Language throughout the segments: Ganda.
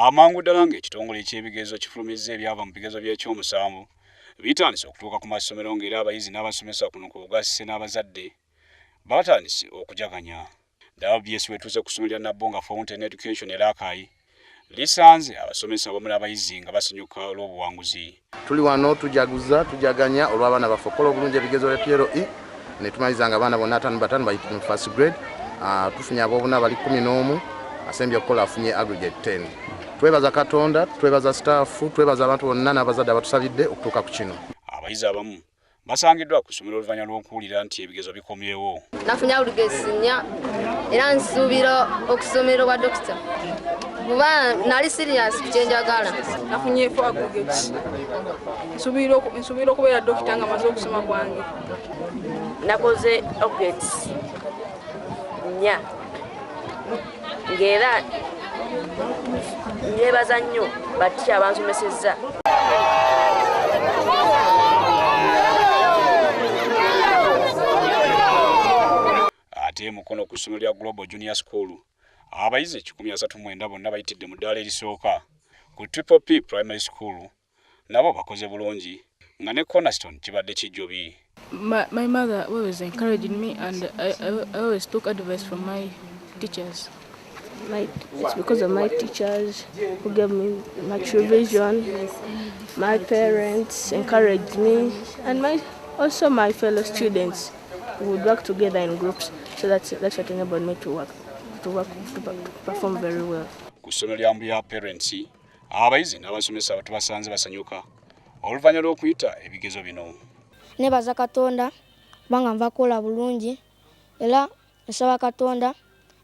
amangu ddala ng'ekitongole ky'ebigezo kifulumizza ebyava mu bigezo by'ekyomusanvu bitandise okutuuka ku masomero ng'era abayizi n'abasomesa kuno ku bugasise n'abazadde batandise okujaganya. WBS wetuuse ku ssomero lya Nabbonga Fountain Education Elakayi lisanze abasomesa abamu n'abayizi nga basanyuka olw'obuwanguzi. Tuli wano tujaganya olw'abaana baffe okukola obulungi ebigezo bya PLE ne tumaliza nga abaana bonna 5 bayita mu first grade. Tufunye aboobuna bali 11 asembye okukola afunye aggregate 10. Twebaza Katonda, twebaza staff, twebaza abantu bonna n'abazadde abatusabidde okutuuka ku kino. Abayizi abamu basangiddwa ku ssomero oluvannyuma lw'okuwulira nti ebigezo bikomyewo. Nafunye olugezi 4 era nsuubira okusomero bwa dokita. Kuba nali serious ku kyenjagala. Nafunye aggregate. Nsuubira okubeera dokita nga maze okusoma kwange. Nakoze aggregate 4 ng'era nyebaza nnyo bati abansomesezza. Ate mukono ku ssomero lya Global Junior School abayizi 139 bonna bayitidde mu ddaala erisooka ku Triple P Primary School nabo bakoze bulungi nga ne Cornerstone kibadde kijjobi. My mother always encouraged me and I always took advice from my teachers. It's because of my teachers who gave me much revision. My parents encouraged me, and also my fellow students would work together in groups. So that's what enabled me to perform very well. Ku ssomero lya Mbuya parents abayizi n'abasomesa batubasanze basanyuka oluvannyuma lw'okuyita ebigezo bino. Nebaza Katonda kubanga nva kukola bulungi era nsaba Katonda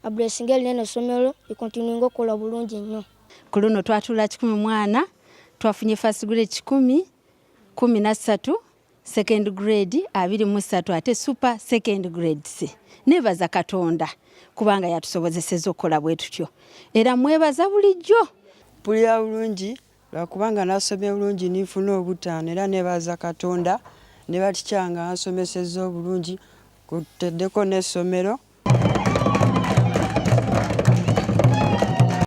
ablessinga lino essomero likontinuinga okukola bulungi nnyo. Ku luno twatula 10 mwana twafunye first grade 10, 13, second grade 23 ate super second grade C. Nebaza Katonda kubanga yatusobozesezza okukola bwe tutyo era mwebaza bulijjo. Mpulira bulungi lwakubanga nasomye bulungi nifuna obutaano era nebaza Katonda ne batikyanga ansomesezza obulungi kuteddeko n'essomero